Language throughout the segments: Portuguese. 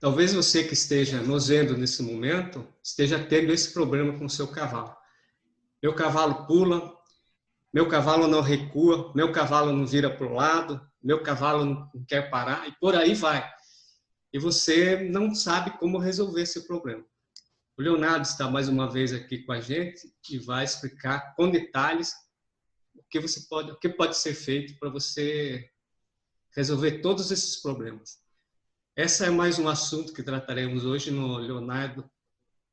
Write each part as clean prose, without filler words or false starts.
Talvez você que esteja nos vendo nesse momento esteja tendo esse problema com o seu cavalo. Meu cavalo pula, meu cavalo não recua, meu cavalo não vira para o lado, meu cavalo não quer parar e por aí vai. E você não sabe como resolver esse problema. O Leonardo está mais uma vez aqui com a gente e vai explicar com detalhes o que pode ser feito para você resolver todos esses problemas. Esse é mais um assunto que trataremos hoje no Leonardo,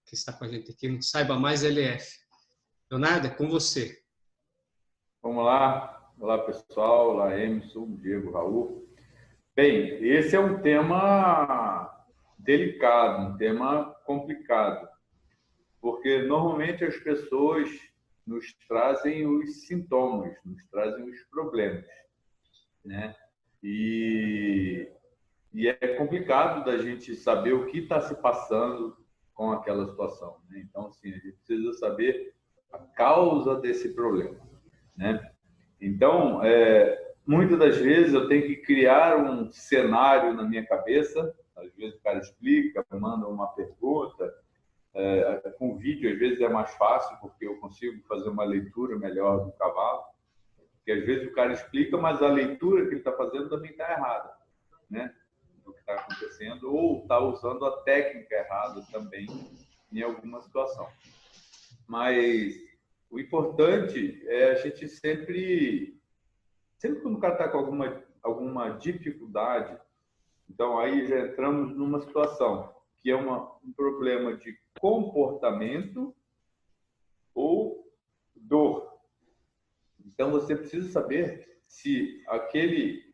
que está com a gente aqui, no Saiba Mais LF. Leonardo, é com você. Vamos lá. Olá, pessoal. Olá, Emerson, Diego, Raul. Bem, esse é um tema delicado, um tema complicado, porque normalmente as pessoas nos trazem os sintomas, nos trazem os problemas, né? E é complicado da gente saber o que está se passando com aquela situação, né? Então, assim, a gente precisa saber a causa desse problema, né? Então, muitas das vezes eu tenho que criar um cenário na minha cabeça. Às vezes o cara explica, manda uma pergunta. Com vídeo, às vezes, é mais fácil, porque eu consigo fazer uma leitura melhor do cavalo. Porque às vezes o cara explica, mas a leitura que ele está fazendo também está errada, né? Do que está acontecendo, ou está usando a técnica errada também em alguma situação. Mas o importante é a gente sempre quando o cara está com alguma dificuldade, então aí já entramos numa situação que é um problema de comportamento ou dor. Então você precisa saber se aquele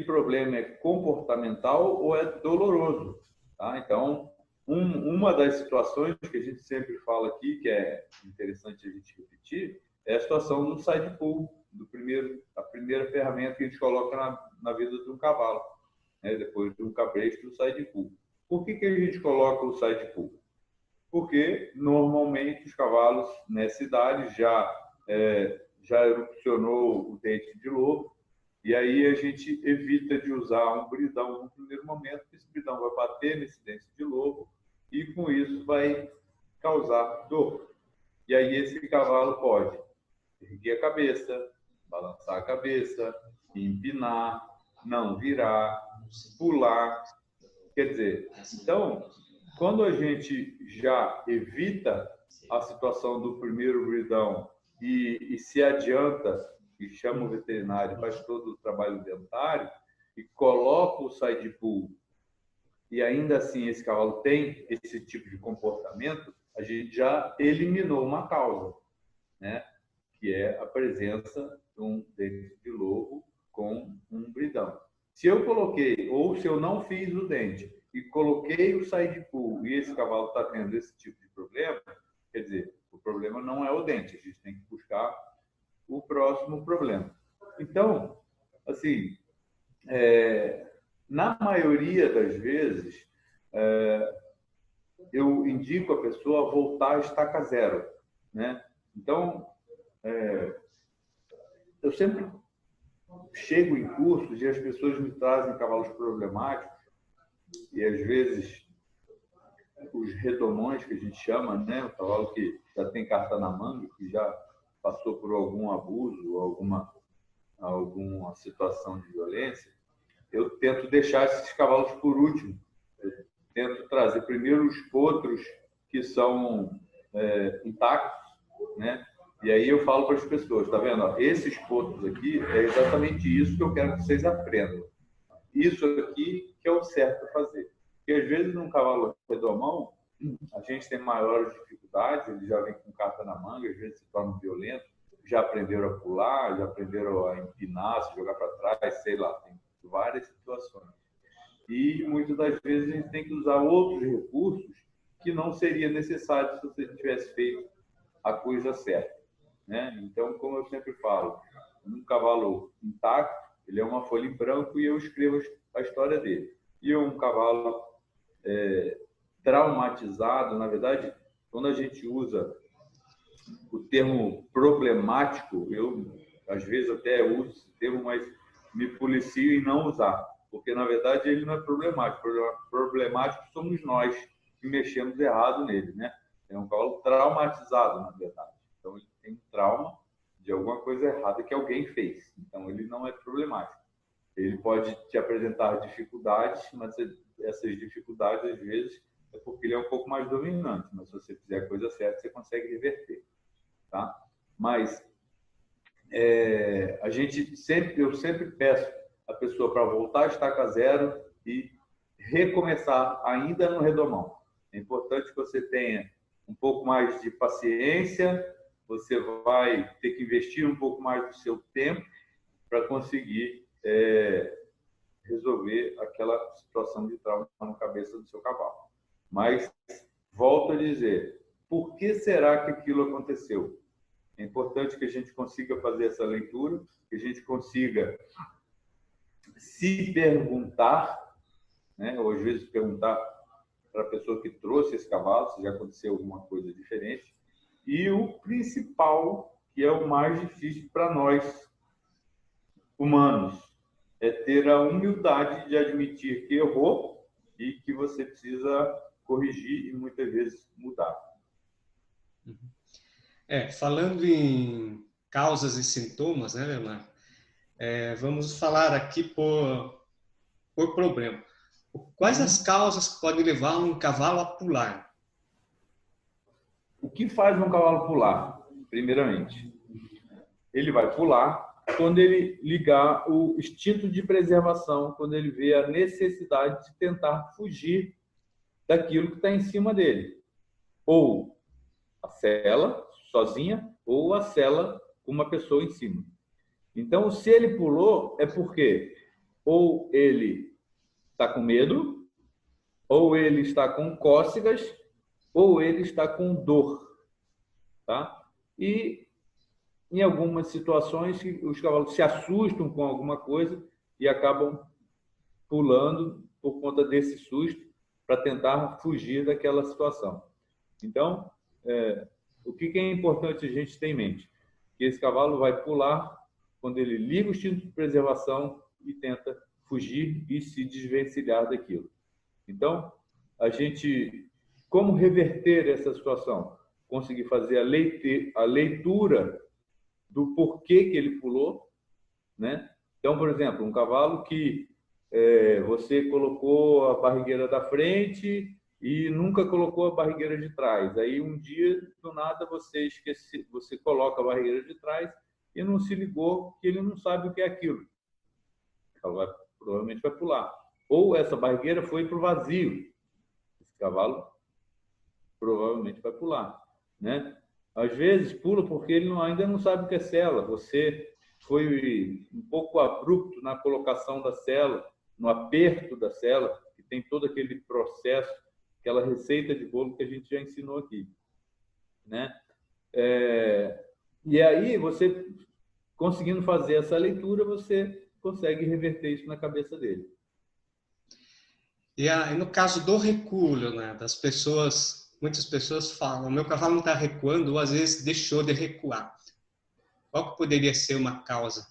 problema é comportamental ou é doloroso, tá? Então, uma das situações que a gente sempre fala aqui, que é interessante a gente repetir, é a situação do side pull, a primeira ferramenta que a gente coloca na vida de um cavalo, né? Depois do cabresto, o side pull. Por que a gente coloca o side pull? Porque normalmente os cavalos nessa idade já erupcionou o dente de lobo, e aí a gente evita de usar um bridão no primeiro momento, porque esse bridão vai bater nesse dente de lobo e com isso vai causar dor. E aí esse cavalo pode erguer a cabeça, balançar a cabeça, empinar, não virar, pular. Quer dizer, então, quando a gente já evita a situação do primeiro bridão e se adianta, e chama o veterinário, faz todo o trabalho dentário e coloca o side pull, e ainda assim esse cavalo tem esse tipo de comportamento, a gente já eliminou uma causa, né? Que é a presença de um dente de lobo com um bridão. Se eu coloquei, ou se eu não fiz o dente e coloquei o side pull e esse cavalo está tendo esse tipo de problema, quer dizer, o problema não é o dente, a gente tem que buscar o próximo problema. Então, assim, na maioria das vezes, eu indico a pessoa a voltar à estaca zero, né? Então, eu sempre chego em cursos e as pessoas me trazem cavalos problemáticos e às vezes os redomões que a gente chama, né, o cavalo que já tem carta na manga, que já passou por algum abuso, alguma situação de violência, eu tento deixar esses cavalos por último. Eu tento trazer primeiro os potros que são intactos, né? E aí eu falo para as pessoas, tá vendo? Ó, esses potros aqui é exatamente isso que eu quero que vocês aprendam. Isso aqui que é o certo a fazer. Porque às vezes num cavalo redomão, a gente tem maiores dificuldades, ele já vem com carta na manga, às vezes se torna violento, já aprenderam a pular, já aprenderam a empinar, se jogar para trás, sei lá, tem várias situações. E muitas das vezes a gente tem que usar outros recursos que não seria necessário se você tivesse feito a coisa certa, né? Então, como eu sempre falo, um cavalo intacto, ele é uma folha em branco e eu escrevo a história dele. E um cavalo traumatizado, na verdade, quando a gente usa o termo problemático, eu às vezes até uso esse termo, mas me policio em não usar, porque, na verdade, ele não é problemático. Problemático somos nós que mexemos errado nele, né? É um cavalo traumatizado, na verdade. Então, ele tem um trauma de alguma coisa errada que alguém fez. Então, ele não é problemático. Ele pode te apresentar dificuldades, mas essas dificuldades, às vezes, é porque ele é um pouco mais dominante. Mas, se você fizer a coisa certa, você consegue reverter, tá? Mas eu sempre peço a pessoa para voltar a estaca zero e recomeçar ainda no redomão. É importante que você tenha um pouco mais de paciência, você vai ter que investir um pouco mais do seu tempo para conseguir resolver aquela situação de trauma na cabeça do seu cavalo. Mas, volto a dizer, por que será que aquilo aconteceu? É importante que a gente consiga fazer essa leitura, que a gente consiga se perguntar, né? Ou às vezes perguntar para a pessoa que trouxe esse cavalo se já aconteceu alguma coisa diferente. E o principal, que é o mais difícil para nós, humanos, é ter a humildade de admitir que errou e que você precisa corrigir e muitas vezes mudar. Falando em causas e sintomas, né, Leonardo? Vamos falar aqui por problema. Quais as causas que podem levar um cavalo a pular? O que faz um cavalo pular? Primeiramente, ele vai pular quando ele ligar o instinto de preservação, quando ele vê a necessidade de tentar fugir daquilo que está em cima dele. Ou a sela sozinha, ou a sela com uma pessoa em cima. Então, se ele pulou, é porque ou ele está com medo, ou ele está com cócegas, ou ele está com dor, tá? E em algumas situações os cavalos se assustam com alguma coisa e acabam pulando por conta desse susto para tentar fugir daquela situação. Então, o que é importante a gente ter em mente? Que esse cavalo vai pular quando ele liga o instinto de preservação e tenta fugir e se desvencilhar daquilo. Então, como reverter essa situação? Conseguir fazer a leitura do porquê que ele pulou, né? Então, por exemplo, um cavalo que você colocou a barrigueira da frente e nunca colocou a barrigueira de trás. Aí um dia, do nada, você coloca a barrigueira de trás e não se ligou que ele não sabe o que é aquilo. O cavalo provavelmente vai pular. Ou essa barrigueira foi para o vazio. Esse cavalo provavelmente vai pular, né? Às vezes pula porque ele ainda não sabe o que é sela. Você foi um pouco abrupto na colocação da sela, no aperto da sela, que tem todo aquele processo, aquela receita de bolo que a gente já ensinou aqui, né? E aí, você conseguindo fazer essa leitura, você consegue reverter isso na cabeça dele. E no caso do recuo, né, muitas pessoas falam, meu cavalo não está recuando, ou às vezes deixou de recuar. Qual que poderia ser uma causa?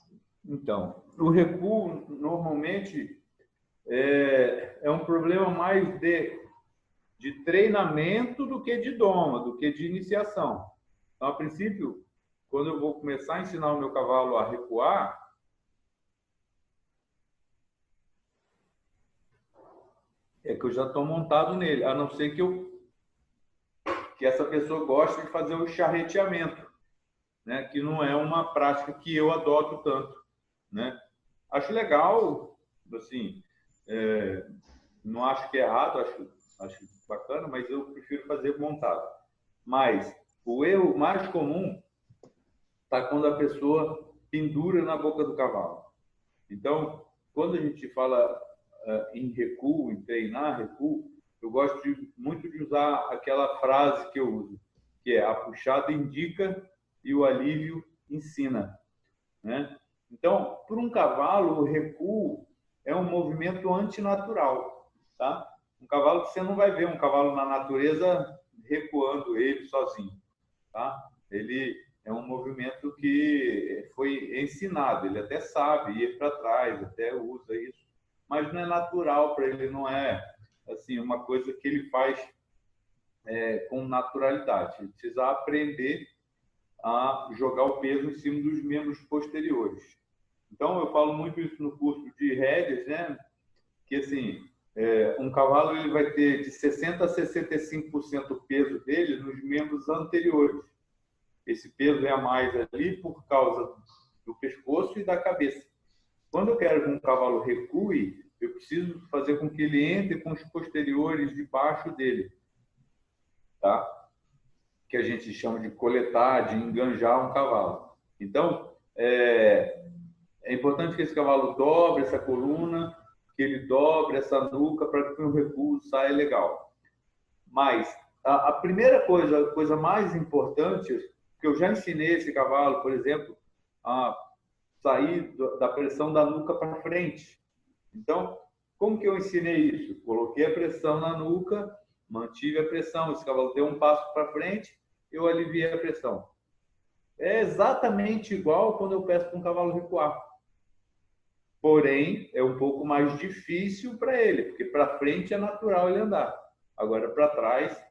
Então, o recuo normalmente é um problema mais de treinamento do que de doma, do que de iniciação. Então, a princípio, quando eu vou começar a ensinar o meu cavalo a recuar, é que eu já estou montado nele, a não ser que essa pessoa goste de fazer o charreteamento, né? Que não é uma prática que eu adoto tanto, né? Acho legal, assim, não acho que é errado, acho bacana, mas eu prefiro fazer montado. Mas o erro mais comum está quando a pessoa pendura na boca do cavalo. Então, quando a gente fala em recuo, em treinar recuo, eu gosto muito de usar aquela frase que eu uso, que é: a puxada indica e o alívio ensina, né? Então, para um cavalo, o recuo é um movimento antinatural, tá? Um cavalo que você não vai ver um cavalo na natureza recuando ele sozinho, tá? Ele é um movimento que foi ensinado, ele até sabe ir para trás, até usa isso, mas não é natural para ele, não é assim uma coisa que ele faz com naturalidade. Ele precisa aprender a jogar o peso em cima dos membros posteriores. Então, eu falo muito isso no curso de rédeas, né? Que, assim, um cavalo ele vai ter de 60% a 65% do peso dele nos membros anteriores. Esse peso é a mais ali por causa do pescoço e da cabeça. Quando eu quero que um cavalo recue, eu preciso fazer com que ele entre com os posteriores debaixo dele, tá? Que a gente chama de coletar, de enganjar um cavalo. Então, é importante que esse cavalo dobre essa coluna, que ele dobre essa nuca para que o recuo saia legal. Mas a primeira coisa, a coisa mais importante, que eu já ensinei esse cavalo, por exemplo, a sair da pressão da nuca para frente. Então, como que eu ensinei isso? Coloquei a pressão na nuca, mantive a pressão, esse cavalo deu um passo para frente, eu aliviei a pressão. É exatamente igual quando eu peço para um cavalo recuar. Porém, é um pouco mais difícil para ele, porque para frente é natural ele andar. Agora, para trás,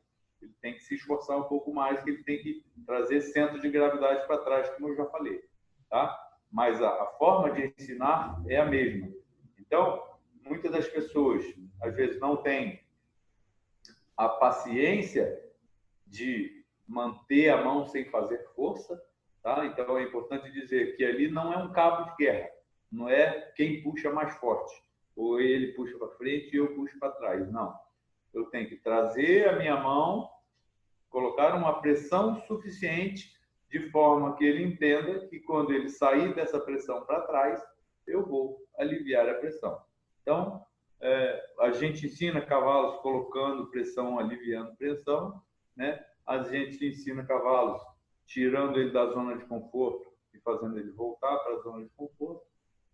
ele tem que se esforçar um pouco mais, que ele tem que trazer centro de gravidade para trás, como eu já falei. Tá? Mas a forma de ensinar é a mesma. Então, muitas das pessoas, às vezes, não têm a paciência de manter a mão sem fazer força. Tá? Então, é importante dizer que ali não é um cabo de guerra. Não é quem puxa mais forte. Ou ele puxa para frente e eu puxo para trás. Não. Eu tenho que trazer a minha mão, colocar uma pressão suficiente de forma que ele entenda que quando ele sair dessa pressão para trás, eu vou aliviar a pressão. Então, a gente ensina cavalos colocando pressão, aliviando pressão, né? A gente ensina cavalos tirando ele da zona de conforto e fazendo ele voltar para a zona de conforto,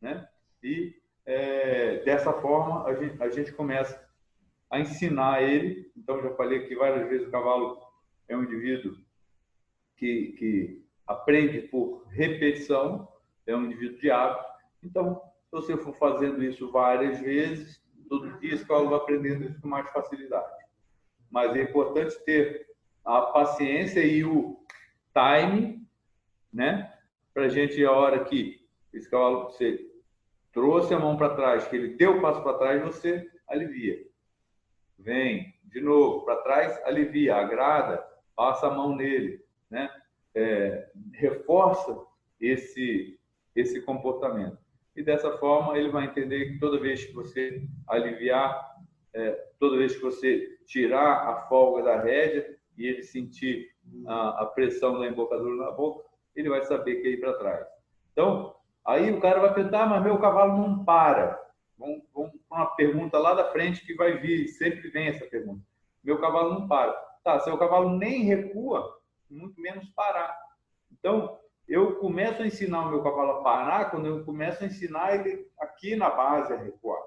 né? E dessa forma a gente começa a ensinar ele. Então, já falei que várias vezes o cavalo é um indivíduo que aprende por repetição, é um indivíduo de hábito. Então, se você for fazendo isso várias vezes, todo dia, esse cavalo vai aprendendo isso com mais facilidade. Mas é importante ter a paciência e o time, né? Para a gente, a hora que esse cavalo, você trouxe a mão para trás, que ele deu o passo para trás, você alivia. Vem de novo para trás, alivia, agrada, passa a mão nele, né? Reforça esse comportamento. E dessa forma ele vai entender que toda vez que você aliviar, toda vez que você tirar a folga da rédea e ele sentir a pressão da embocadura na boca, ele vai saber que é ir para trás. Então, aí o cara vai perguntar, mas meu cavalo não para. Vamos para uma pergunta lá da frente que vai vir, sempre vem essa pergunta. Meu cavalo não para. Tá, seu cavalo nem recua, muito menos parar. Então, eu começo a ensinar o meu cavalo a parar quando eu começo a ensinar ele aqui na base a recuar.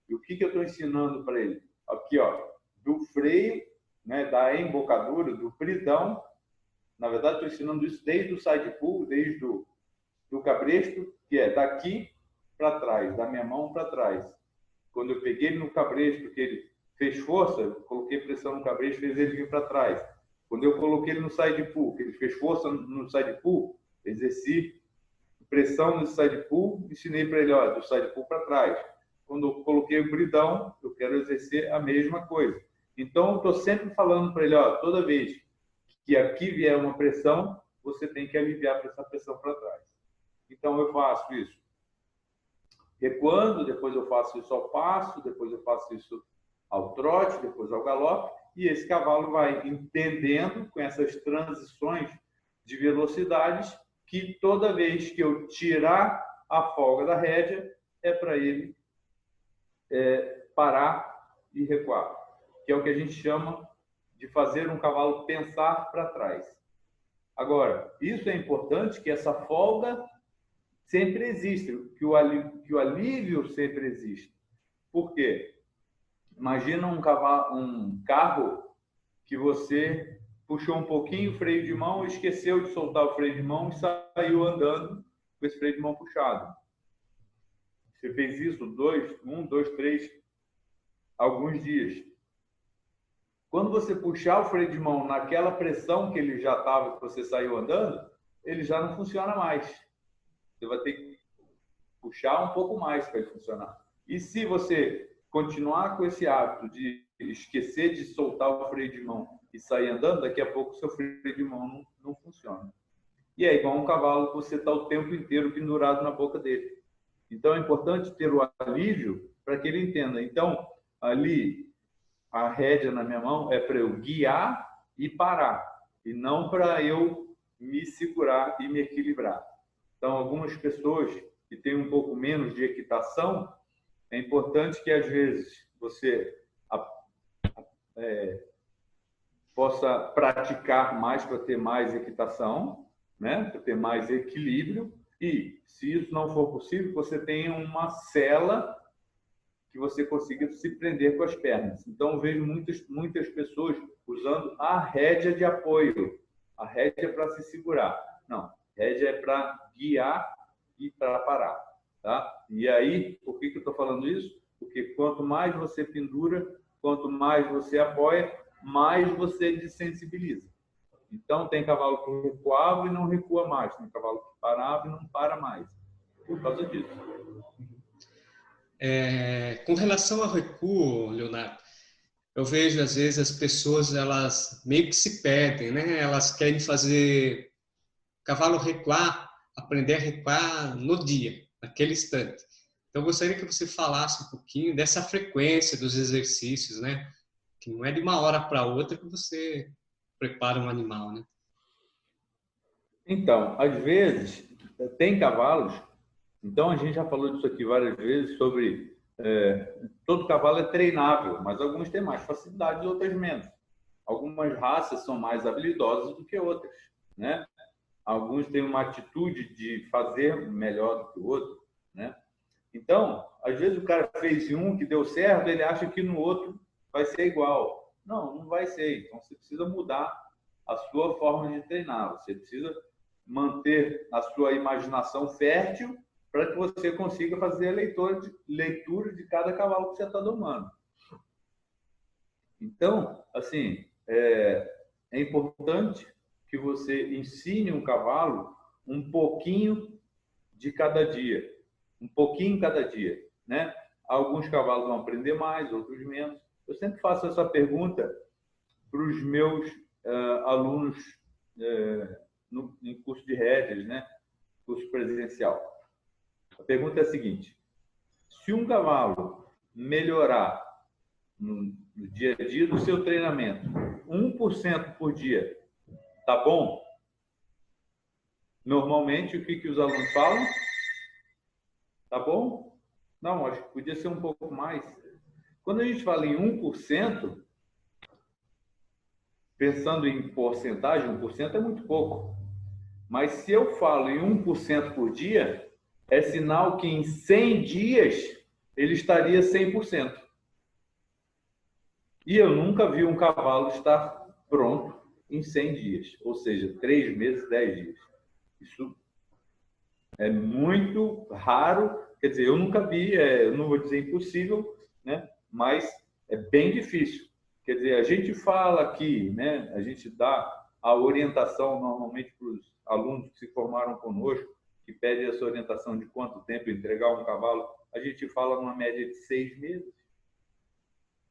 E o que eu estou ensinando para ele? Aqui, ó, do freio, né, da embocadura, do bridão. Na verdade, estou ensinando isso desde o side pull, desde do cabresto, que é daqui para trás, da minha mão para trás. Quando eu peguei ele no cabresto, que ele fez força, eu coloquei pressão no cabresto, fez ele vir para trás. Quando eu coloquei ele no side pull, que ele fez força no side pull, exerci pressão no side pull, ensinei para ele, ó, do side pull para trás. Quando eu coloquei o bridão, eu quero exercer a mesma coisa. Então, eu estou sempre falando para ele, ó, toda vez que aqui vier uma pressão, você tem que aliviar essa pressão para trás. Então, eu faço isso recuando, depois eu faço isso ao passo, depois eu faço isso ao trote, depois ao galope, e esse cavalo vai entendendo com essas transições de velocidades que toda vez que eu tirar a folga da rédea, é para ele parar e recuar, que é o que a gente chama de fazer um cavalo pensar para trás. Agora, isso é importante, que essa folga sempre existe, que o alívio sempre existe. Por quê? Imagina um carro que você puxou um pouquinho o freio de mão, esqueceu de soltar o freio de mão e saiu andando com esse freio de mão puxado. Você fez isso 2, 3, alguns dias. Quando você puxar o freio de mão naquela pressão que ele já estava, que você saiu andando, ele já não funciona mais. Você vai ter que puxar um pouco mais para ele funcionar. E se você continuar com esse hábito de esquecer de soltar o freio de mão e sair andando, daqui a pouco o seu freio de mão não funciona. E é igual um cavalo que você está o tempo inteiro pendurado na boca dele. Então, é importante ter o alívio para que ele entenda. Então, ali, a rédea na minha mão é para eu guiar e parar, e não para eu me segurar e me equilibrar. Então, algumas pessoas que têm um pouco menos de equitação, é importante que, às vezes, você possa praticar mais para ter mais equitação, né? Para ter mais equilíbrio. E, se isso não for possível, você tenha uma sela que você consiga se prender com as pernas. Então, eu vejo muitas pessoas usando a rédea de apoio. A rédea é para se segurar. Não, rédea é para guiar e para parar. Tá? E aí, por que eu estou falando isso? Porque quanto mais você pendura, quanto mais você apoia, mais você desensibiliza. Então, tem cavalo que recuava e não recua mais. Tem cavalo que parava e não para mais. Por causa disso. Com relação ao recuo, Leonardo, eu vejo às vezes as pessoas, elas meio que se perdem, né? Elas querem fazer o cavalo recuar, aprender a recuar no dia, naquele instante. Então, eu gostaria que você falasse um pouquinho dessa frequência dos exercícios, né? Que não é de uma hora para outra que você prepara um animal, né? Então, às vezes, tem cavalos, então a gente já falou disso aqui várias vezes, sobre todo cavalo é treinável, mas alguns têm mais facilidade e outras menos. Algumas raças são mais habilidosas do que outras, né? Alguns têm uma atitude de fazer melhor do que o outro, né? Então, às vezes o cara fez em um que deu certo, ele acha que no outro vai ser igual. Não, não vai ser. Então, você precisa mudar a sua forma de treinar. Você precisa manter a sua imaginação fértil para que você consiga fazer a leitura de cada cavalo que você está domando. Então, assim, é importante que você ensine um cavalo um pouquinho de cada dia. Um pouquinho cada dia, né? Alguns cavalos vão aprender mais, outros menos. Eu sempre faço essa pergunta para os meus alunos em curso de rédeas, né? Curso presencial. A pergunta é a seguinte: se um cavalo melhorar no dia a dia do seu treinamento 1% por dia, tá bom? Normalmente, o que os alunos falam? Tá bom? Não, acho que podia ser um pouco mais. Quando a gente fala em 1%, pensando em porcentagem, 1% é muito pouco. Mas se eu falo em 1% por dia, é sinal que em 100 dias ele estaria 100%. E eu nunca vi um cavalo estar pronto em 100 dias, ou seja, 3 meses, 10 dias. Isso é muito raro, quer dizer, eu nunca vi, eu não vou dizer impossível, né? Mas é bem difícil. Quer dizer, a gente fala aqui, né? A gente dá a orientação normalmente para os alunos que se formaram conosco, que pedem essa orientação de quanto tempo entregar um cavalo, a gente fala numa média de 6 meses.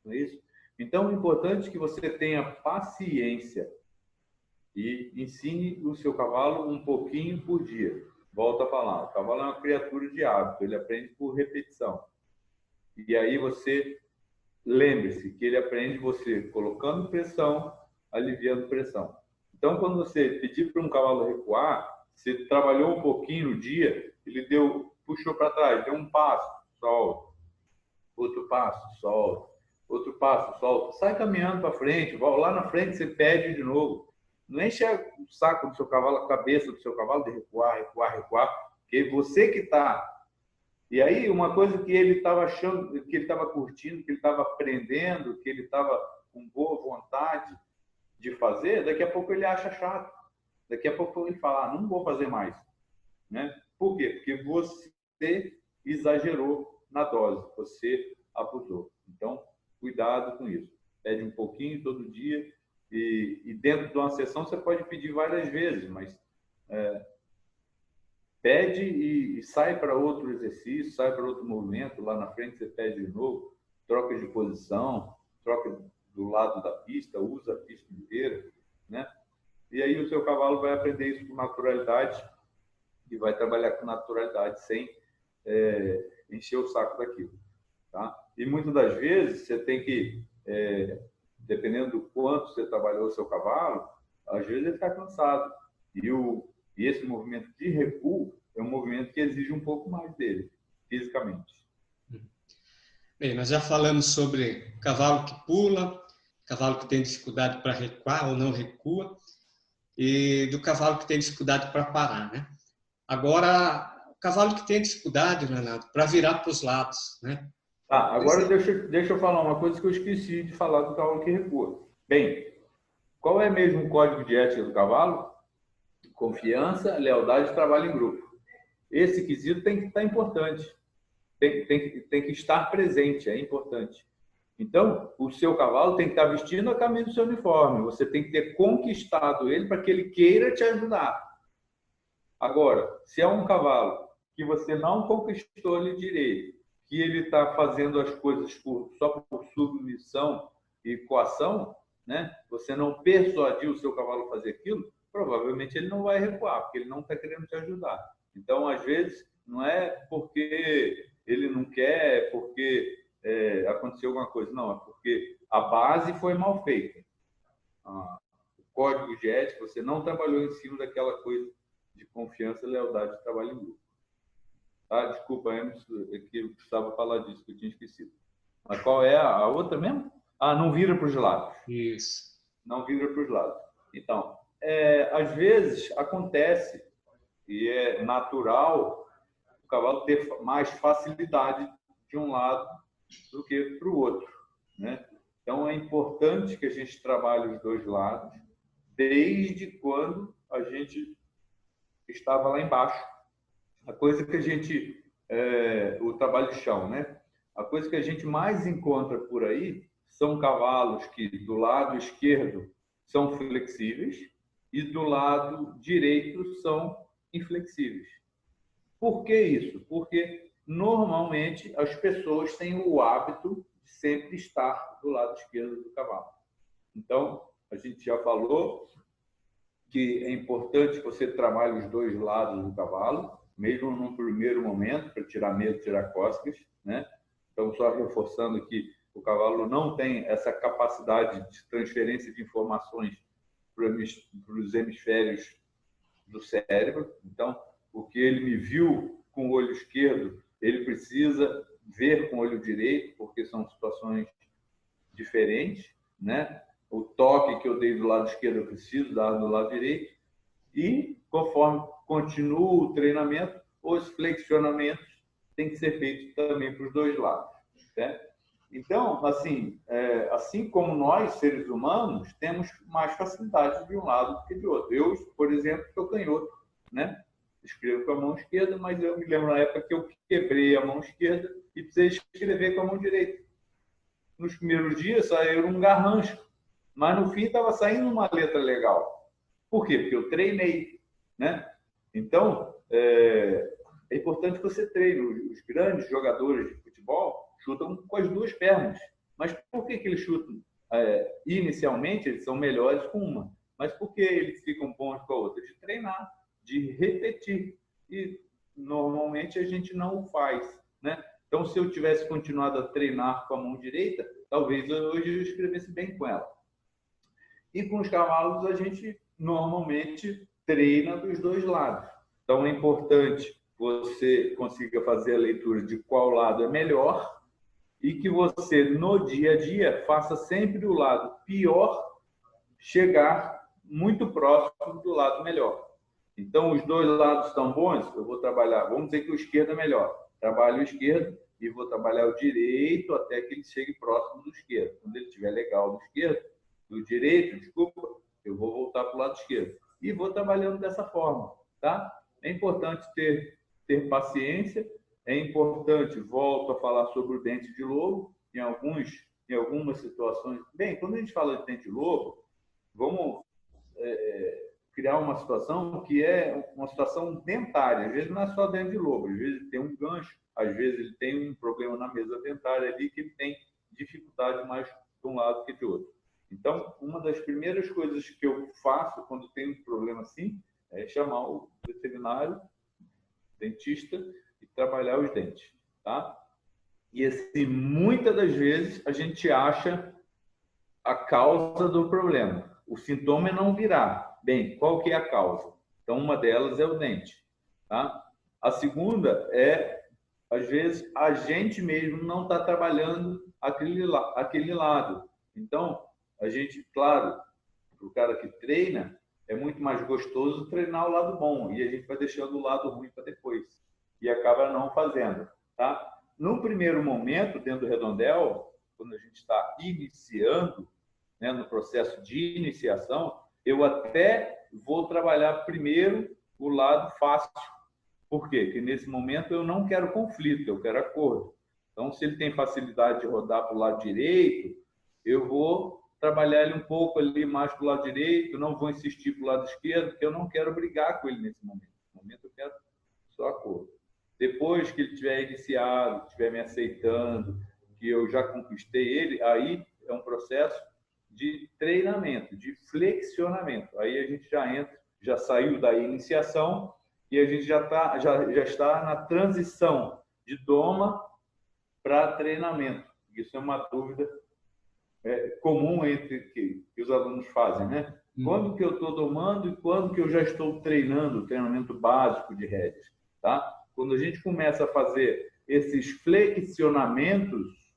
Não é isso? Então, é importante que você tenha paciência e ensine o seu cavalo um pouquinho por dia. Volto a falar, o cavalo é uma criatura de hábito, ele aprende por repetição. E aí você, lembre-se que ele aprende você colocando pressão, aliviando pressão. Então, quando você pedir para um cavalo recuar, você trabalhou um pouquinho no dia, ele puxou para trás, deu um passo, solta, outro passo, solta, outro passo, solta, sai caminhando para frente, lá na frente você pede de novo. Não enche o saco do seu cavalo, a cabeça do seu cavalo de recuar, recuar, recuar, porque você que está. E aí, uma coisa que ele estava achando, que ele estava curtindo, que ele estava aprendendo, que ele estava com boa vontade de fazer, daqui a pouco ele acha chato. Daqui a pouco ele fala, não vou fazer mais. Né? Por quê? Porque você exagerou na dose, você abusou. Então, cuidado com isso. Pede um pouquinho todo dia e dentro de uma sessão você pode pedir várias vezes, mas pede e sai para outro exercício, sai para outro movimento, lá na frente você pede de novo, troca de posição, troca do lado da pista, usa a pista inteira, né? E aí o seu cavalo vai aprender isso com naturalidade e vai trabalhar com naturalidade, sem encher o saco daquilo, tá? E muitas das vezes você tem que, dependendo do quanto você trabalhou o seu cavalo, às vezes ele está cansado. E esse movimento de recuo é um movimento que exige um pouco mais dele, fisicamente. Bem, nós já falamos sobre cavalo que pula, cavalo que tem dificuldade para recuar ou não recua, e do cavalo que tem dificuldade para parar, né? Agora, o cavalo que tem dificuldade, Renato, para virar para os lados, né? Agora deixa eu falar uma coisa que eu esqueci de falar do cavalo que recua. Bem, qual é mesmo o código de ética do cavalo? Confiança, lealdade e trabalho em grupo. Esse quesito tem que estar importante. Tem que estar presente, é importante. Então, o seu cavalo tem que estar vestindo a camisa do seu uniforme. Você tem que ter conquistado ele para que ele queira te ajudar. Agora, se é um cavalo que você não conquistou ele direito, que ele está fazendo as coisas só por submissão e coação, né? Você não persuadiu o seu cavalo a fazer aquilo, provavelmente ele não vai recuar, porque ele não está querendo te ajudar. Então, às vezes, não é porque ele não quer, é porque aconteceu alguma coisa. Não, é porque a base foi mal feita. O código de ética, você não trabalhou em cima daquela coisa de confiança, lealdade e trabalho em grupo. Tá? Desculpa, Emerson, é que eu precisava falar disso, que eu tinha esquecido. Mas qual é a outra mesmo? Não vira para os lados. Isso. Não vira para os lados. Então, às vezes acontece, e é natural, o cavalo ter mais facilidade de um lado do que para o outro, né? Então, é importante que a gente trabalhe os dois lados, desde quando a gente estava lá embaixo. A coisa que a gente... o trabalho de chão, né? A coisa que a gente mais encontra por aí são cavalos que, do lado esquerdo, são flexíveis e do lado direito são inflexíveis. Por que isso? Porque, normalmente, as pessoas têm o hábito de sempre estar do lado esquerdo do cavalo. Então, a gente já falou que é importante que você trabalhe os dois lados do cavalo, mesmo num primeiro momento, para tirar medo, tirar cócegas, né? Então, só reforçando que o cavalo não tem essa capacidade de transferência de informações para os hemisférios do cérebro. Então, o que ele me viu com o olho esquerdo, ele precisa ver com o olho direito, porque são situações diferentes, né? O toque que eu dei do lado esquerdo, eu preciso dar do lado direito. E, conforme continua o treinamento, os flexionamentos têm que ser feitos também para os dois lados, né? Então, assim como nós, seres humanos, temos mais facilidade de um lado do que de outro. Eu, por exemplo, sou canhoto, né? Escrevo com a mão esquerda, mas eu me lembro na época que eu quebrei a mão esquerda e precisei escrever com a mão direita. Nos primeiros dias saiu um garrancho, mas no fim estava saindo uma letra legal. Por quê? Porque eu treinei, né? Então, é importante que você treine. Os grandes jogadores de futebol chutam com as duas pernas. Mas por que eles chutam? Inicialmente, eles são melhores com uma. Mas por que eles ficam bons com a outra? De treinar, de repetir. E, normalmente, a gente não o faz, né? Então, se eu tivesse continuado a treinar com a mão direita, talvez hoje eu escrevesse bem com ela. E com os cavalos, a gente normalmente treina dos dois lados. Então, é importante que você consiga fazer a leitura de qual lado é melhor e que você, no dia a dia, faça sempre o lado pior chegar muito próximo do lado melhor. Então, os dois lados estão bons, eu vou trabalhar, vamos dizer que o esquerdo é melhor. Trabalho o esquerdo e vou trabalhar o direito até que ele chegue próximo do esquerdo. Quando ele estiver legal no esquerdo, do direito, desculpa, eu vou voltar para o lado esquerdo. E vou trabalhando dessa forma, tá? É importante ter paciência, é importante, volto a falar sobre o dente de lobo, em algumas situações. Bem, quando a gente fala de dente de lobo, vamos criar uma situação que é uma situação dentária. Às vezes não é só dente de lobo, às vezes ele tem um gancho, às vezes ele tem um problema na mesa dentária ali que ele tem dificuldade mais de um lado que de outro. Então, uma das primeiras coisas que eu faço quando tem um problema assim é chamar o veterinário, dentista, e trabalhar os dentes, tá? E assim, muitas das vezes a gente acha a causa do problema. O sintoma é não virar. Bem, qual que é a causa? Então, uma delas é o dente, tá? A segunda é, às vezes, a gente mesmo não está trabalhando aquele lado. Então, a gente, claro, para o cara que treina, é muito mais gostoso treinar o lado bom, e a gente vai deixando o lado ruim para depois, e acaba não fazendo, tá? No primeiro momento, dentro do redondel, quando a gente está iniciando, né, no processo de iniciação, eu até vou trabalhar primeiro o lado fácil. Por quê? Porque nesse momento eu não quero conflito, eu quero acordo. Então, se ele tem facilidade de rodar para o lado direito, eu vou trabalhar ele um pouco ali mais para o lado direito, não vou insistir para o lado esquerdo, porque eu não quero brigar com ele nesse momento. No momento eu quero só acordo. Depois que ele tiver iniciado, estiver me aceitando, que eu já conquistei ele, aí é um processo de treinamento, de flexionamento. Aí a gente já entra, já saiu da iniciação e a gente já está na transição de doma para treinamento. Isso é uma dúvida comum entre que os alunos fazem, né? Quando que eu estou domando e quando que eu já estou treinando, treinamento básico de rédeas, tá? Quando a gente começa a fazer esses flexionamentos,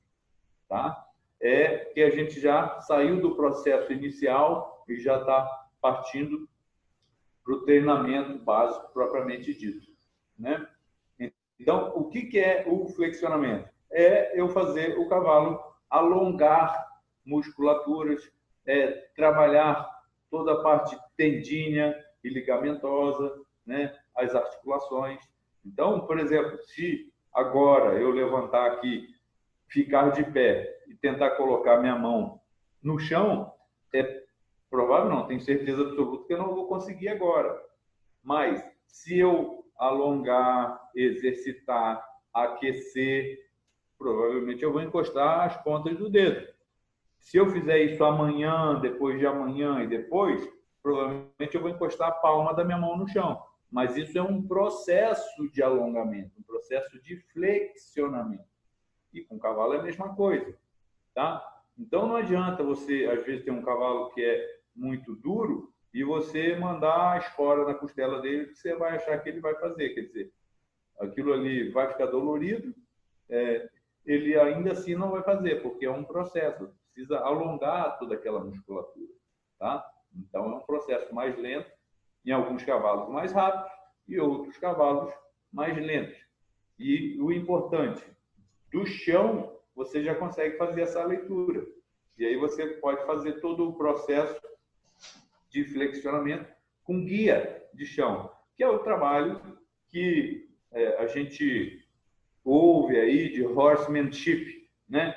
tá? É que a gente já saiu do processo inicial e já está partindo para o treinamento básico propriamente dito, né? Então, o que é o flexionamento? É eu fazer o cavalo alongar musculaturas, trabalhar toda a parte tendínea e ligamentosa, né? As articulações. Então, por exemplo, se agora eu levantar aqui, ficar de pé e tentar colocar minha mão no chão, é provável, não, tenho certeza absoluta que eu não vou conseguir agora. Mas se eu alongar, exercitar, aquecer, provavelmente eu vou encostar as pontas do dedo. Se eu fizer isso amanhã, depois de amanhã e depois, provavelmente eu vou encostar a palma da minha mão no chão. Mas isso é um processo de alongamento, um processo de flexionamento. E com o cavalo é a mesma coisa, tá? Então não adianta você, às vezes, ter um cavalo que é muito duro e você mandar a espora na costela dele que você vai achar que ele vai fazer. Quer dizer, aquilo ali vai ficar dolorido, ele ainda assim não vai fazer, porque é um processo. Precisa alongar toda aquela musculatura, tá? Então é um processo mais lento, em alguns cavalos mais rápidos e outros cavalos mais lentos. E o importante, do chão, você já consegue fazer essa leitura. E aí você pode fazer todo o processo de flexionamento com guia de chão, que é o trabalho que a gente ouve aí de horsemanship, né?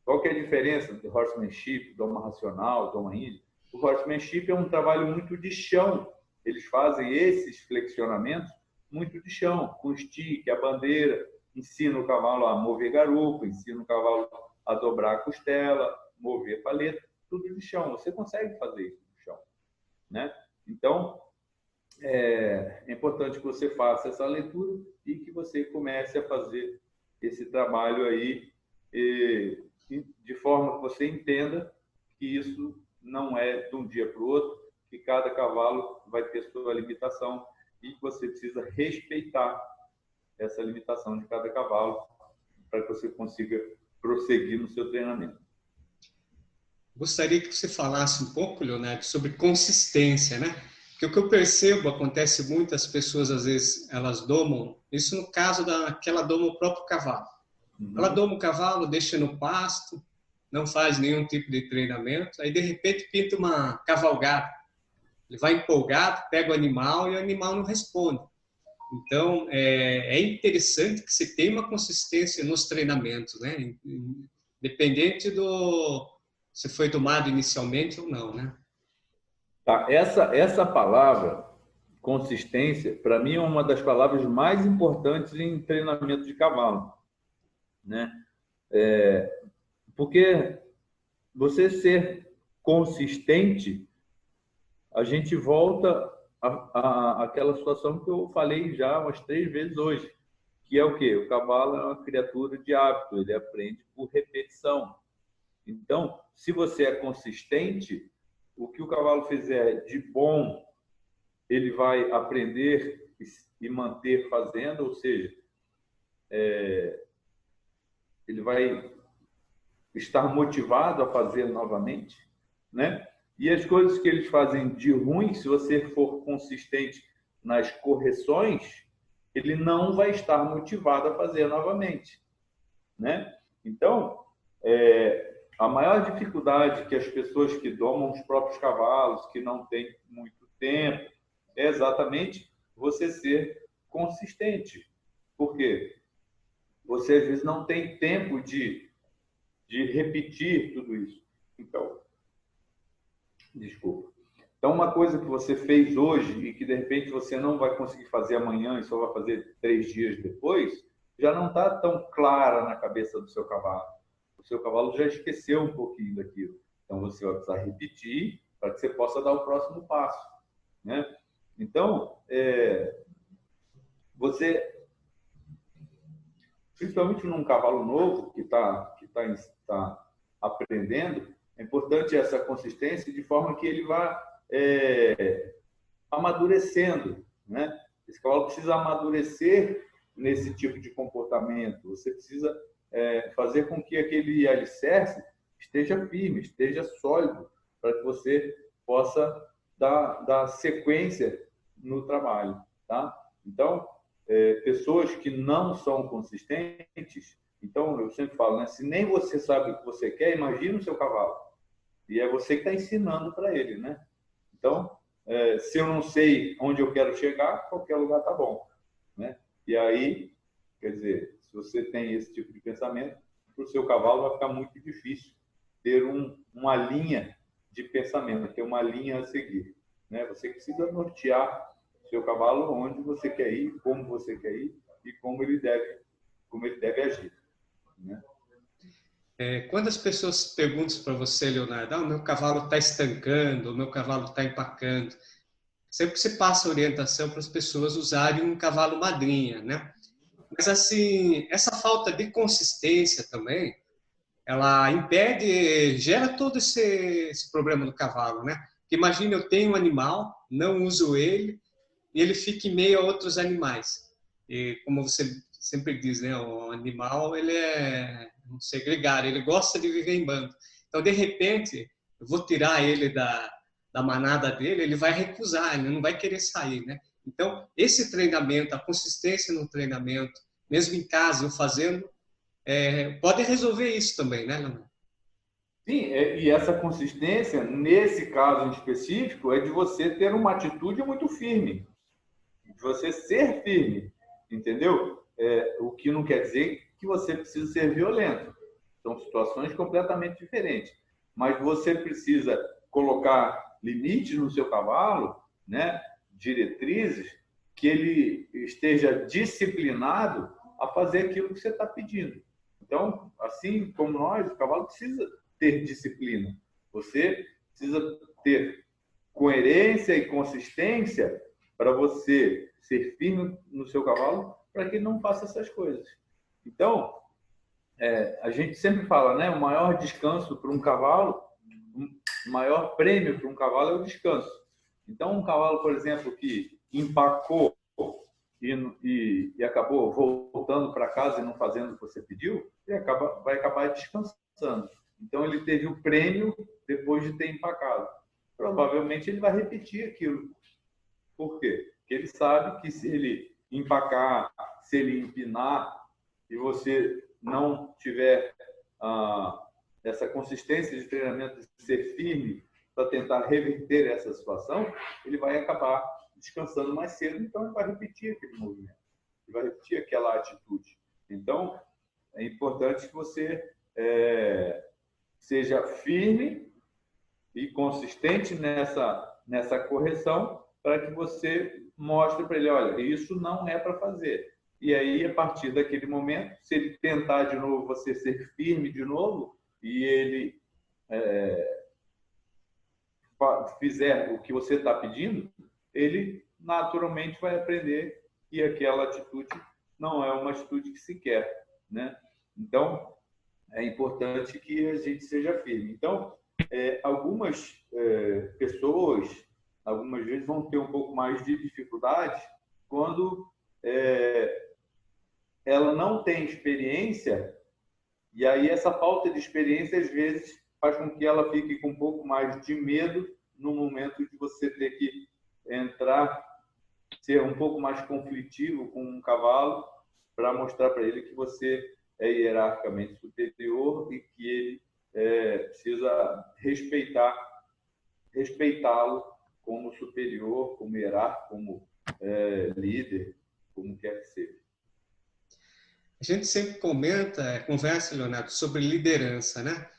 Qual que é a diferença de horsemanship, doma racional, doma índia? O horsemanship é um trabalho muito de chão. Eles fazem esses flexionamentos muito de chão, com stick, a bandeira, ensina o cavalo a mover garupa, ensina o cavalo a dobrar a costela, mover a paleta, tudo de chão. Você consegue fazer isso no chão, né? Então, é importante que você faça essa leitura e que você comece a fazer esse trabalho aí de forma que você entenda que isso não é de um dia para o outro, que cada cavalo vai ter sua limitação e que você precisa respeitar essa limitação de cada cavalo para que você consiga prosseguir no seu treinamento. Gostaria que você falasse um pouco, Leonardo, sobre consistência, né? Porque o que eu percebo, acontece muito, as pessoas às vezes elas domam, isso no caso que ela doma o próprio cavalo. Ela doma o cavalo, deixa no pasto, não faz nenhum tipo de treinamento, aí de repente pinta uma cavalgada. Ele vai empolgado, pega o animal e o animal não responde. Então, é interessante que se tenha uma consistência nos treinamentos, né? Independente se foi tomado inicialmente ou não, né? Tá, essa palavra, consistência, para mim é uma das palavras mais importantes em treinamento de cavalo, né? Porque você ser consistente, a gente volta àquela situação que eu falei já umas 3 vezes hoje, que é o quê? O cavalo é uma criatura de hábito, ele aprende por repetição. Então, se você é consistente, o que o cavalo fizer de bom, ele vai aprender e manter fazendo, ou seja, ele vai estar motivado a fazer novamente, né? E as coisas que eles fazem de ruim, se você for consistente nas correções, ele não vai estar motivado a fazer novamente, né? Então, a maior dificuldade que as pessoas que domam os próprios cavalos, que não têm muito tempo, é exatamente você ser consistente. Por quê? Você, às vezes, não tem tempo de repetir tudo isso. Então, desculpa. Então, uma coisa que você fez hoje e que, de repente, você não vai conseguir fazer amanhã e só vai fazer 3 dias depois, já não está tão clara na cabeça do seu cavalo. O seu cavalo já esqueceu um pouquinho daquilo. Então, você vai precisar repetir para que você possa dar o próximo passo, né? Então, você, principalmente num cavalo novo que está aprendendo, é importante essa consistência de forma que ele vá amadurecendo, né? Esse cavalo precisa amadurecer nesse tipo de comportamento. Você precisa fazer com que aquele alicerce esteja firme, esteja sólido, para que você possa dar sequência no trabalho, tá? Então, pessoas que não são consistentes, então eu sempre falo, né? Se nem você sabe o que você quer, imagina o seu cavalo. E é você que está ensinando para ele, né? Então, se eu não sei onde eu quero chegar, qualquer lugar tá bom, né? E aí, quer dizer, se você tem esse tipo de pensamento, para o seu cavalo vai ficar muito difícil ter uma linha de pensamento, ter uma linha a seguir, né? Você precisa nortear o seu cavalo onde você quer ir, como você quer ir e como ele deve agir, né? Quando as pessoas perguntam para você, Leonardo, o meu cavalo está estancando, o meu cavalo está empacando, sempre se passa orientação para as pessoas usarem um cavalo madrinha, né? Mas, assim, essa falta de consistência também, ela impede, gera todo esse problema do cavalo, né? Porque imagina, eu tenho um animal, não uso ele, e ele fica em meio a outros animais. E como você sempre diz, né? O animal, ele é um ser gregário, ele gosta de viver em bando. Então, de repente, eu vou tirar ele da manada dele, ele vai recusar, ele não vai querer sair, né? Então, esse treinamento, a consistência no treinamento, mesmo em casa, eu fazendo, pode resolver isso também, né, Leonardo? Sim, e essa consistência, nesse caso em específico, é de você ter uma atitude muito firme, de você ser firme, entendeu? O que não quer dizer que você precisa ser violento. São situações completamente diferentes. Mas você precisa colocar limites no seu cavalo, né? Diretrizes, que ele esteja disciplinado a fazer aquilo que você está pedindo. Então, assim como nós, o cavalo precisa ter disciplina. Você precisa ter coerência e consistência para você ser firme no seu cavalo, para que ele não faça essas coisas. Então, a gente sempre fala, né? O maior descanso para um cavalo, o maior prêmio para um cavalo é o descanso. Então, um cavalo, por exemplo, que empacou e acabou voltando para casa e não fazendo o que você pediu, ele vai acabar descansando. Então, ele teve o prêmio depois de ter empacado. Provavelmente, ele vai repetir aquilo. Por quê? Porque ele sabe que se ele empacar, se ele empinar, e você não tiver essa consistência de treinamento, de ser firme para tentar reverter essa situação, ele vai acabar descansando mais cedo, então ele vai repetir aquele movimento, ele vai repetir aquela atitude. Então, é importante que você seja firme e consistente nessa correção, para que você mostre para ele, olha, isso não é para fazer. E aí, a partir daquele momento, se ele tentar de novo, você ser firme de novo, e ele fizer o que você está pedindo, ele naturalmente vai aprender que aquela atitude não é uma atitude que se quer, né? Então, é importante que a gente seja firme. Então, algumas pessoas, algumas vezes, vão ter um pouco mais de dificuldade quando ela não tem experiência, e aí essa falta de experiência, às vezes, faz com que ela fique com um pouco mais de medo no momento de você ter que entrar, ser um pouco mais conflitivo com um cavalo, para mostrar para ele que você é hierarquicamente superior e que ele precisa respeitá-lo como superior, como hierárquico, como líder, como quer que seja. A gente sempre conversa, Leonardo, sobre liderança, né?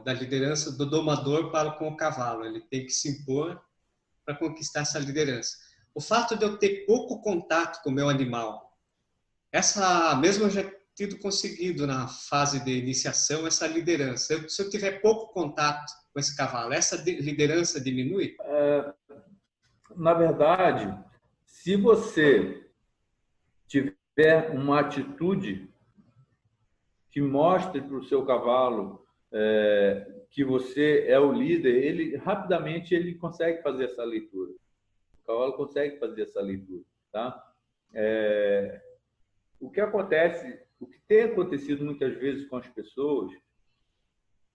Da liderança do domador para com o cavalo. Ele tem que se impor para conquistar essa liderança. O fato de eu ter pouco contato com o meu animal, mesmo eu já tido conseguido na fase de iniciação essa liderança. Se eu tiver pouco contato com esse cavalo, essa liderança diminui? Na verdade, se você tiver uma atitude que mostre para o seu cavalo que você é o líder, ele rapidamente ele consegue fazer essa leitura. O cavalo consegue fazer essa leitura, tá? O que acontece, o que tem acontecido muitas vezes com as pessoas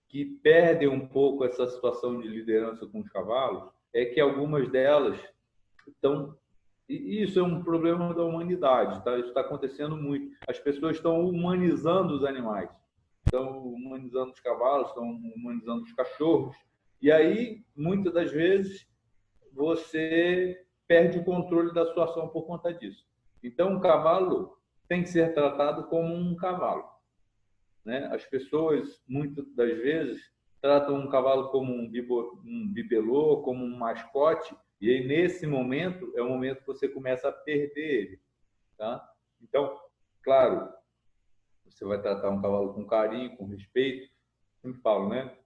que perdem um pouco essa situação de liderança com os cavalos, é que algumas delas estão... E isso é um problema da humanidade, tá? Isso está acontecendo muito. As pessoas estão humanizando os animais, estão humanizando os cavalos, estão humanizando os cachorros. E aí, muitas das vezes, você perde o controle da sua ação por conta disso. Então, o cavalo tem que ser tratado como um cavalo, né? As pessoas, muitas das vezes, tratam um cavalo como um bibelô, como um mascote, e aí, nesse momento, é o momento que você começa a perder ele, tá? Então, claro, você vai tratar um cavalo com carinho, com respeito. Eu sempre falo, né?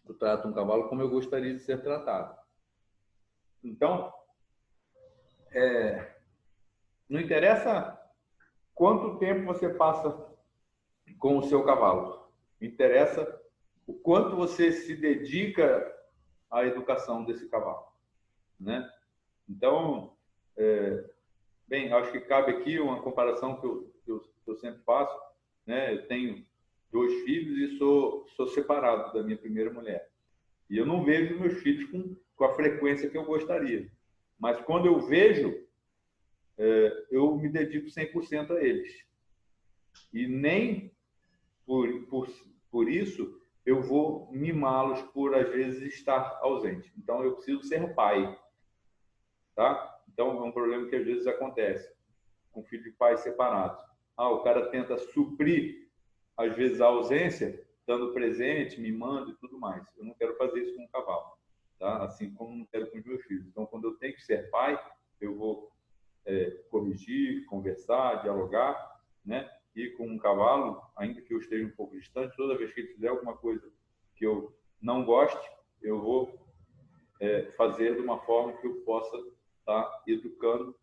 Eu trato um cavalo como eu gostaria de ser tratado. Então, não interessa quanto tempo você passa com o seu cavalo. Interessa o quanto você se dedica à educação desse cavalo, né? Então, bem, acho que cabe aqui uma comparação que eu sempre faço, né? Eu tenho 2 filhos e sou separado da minha primeira mulher. E eu não vejo meus filhos com a frequência que eu gostaria. Mas quando eu vejo, eu me dedico 100% a eles. E nem por isso eu vou mimá-los por, às vezes, estar ausente. Então, eu preciso ser pai, tá? Então, é um problema que, às vezes, acontece com filho de pais separados. O cara tenta suprir, às vezes, a ausência, dando presente, mimando e tudo mais. Eu não quero fazer isso com o cavalo, tá? Assim como não quero com os meus filhos. Então, quando eu tenho que ser pai, eu vou corrigir, conversar, dialogar, né? E com um cavalo, ainda que eu esteja um pouco distante, toda vez que ele fizer alguma coisa que eu não goste, eu vou fazer de uma forma que eu possa estar educando,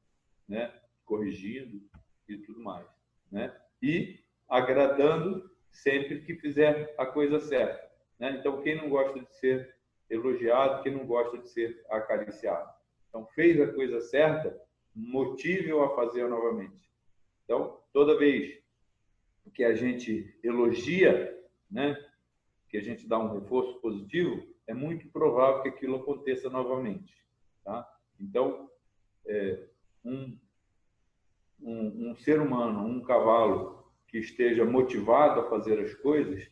né? Corrigindo e tudo mais, né? E agradando sempre que fizer a coisa certa, né? Então, quem não gosta de ser elogiado, quem não gosta de ser acariciado? Então, fez a coisa certa, motive-o a fazer novamente. Então, toda vez que a gente elogia, né, que a gente dá um reforço positivo, é muito provável que aquilo aconteça novamente, tá? Então, um ser humano, um cavalo que esteja motivado a fazer as coisas,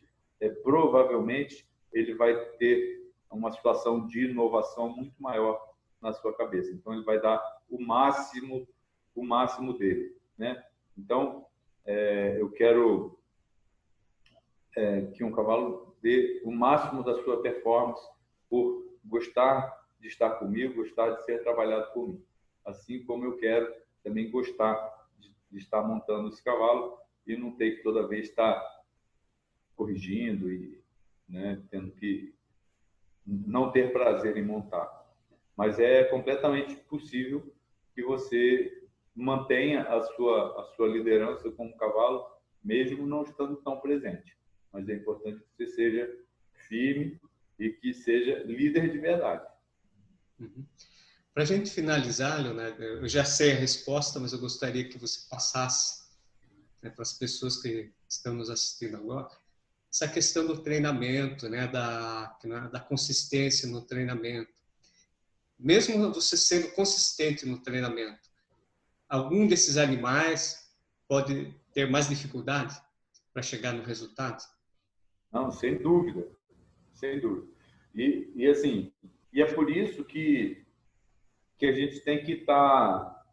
provavelmente ele vai ter uma situação de inovação muito maior na sua cabeça. Então, ele vai dar o máximo dele, né? Então, eu quero que um cavalo dê o máximo da sua performance por gostar de estar comigo, gostar de ser trabalhado por mim. Assim como eu quero também gostar de estar montando esse cavalo e não ter que toda vez estar corrigindo e, né, tendo que não ter prazer em montar. Mas é completamente possível que você mantenha a sua liderança como cavalo, mesmo não estando tão presente. Mas é importante que você seja firme e que seja líder de verdade. Uhum. Para a gente finalizar, Leonardo, eu já sei a resposta, mas eu gostaria que você passasse, né, para as pessoas que estão nos assistindo agora, essa questão do treinamento, né, da consistência no treinamento. Mesmo você sendo consistente no treinamento, algum desses animais pode ter mais dificuldade para chegar no resultado? Não, sem dúvida, sem dúvida. E assim, e é por isso que a gente tem que estar,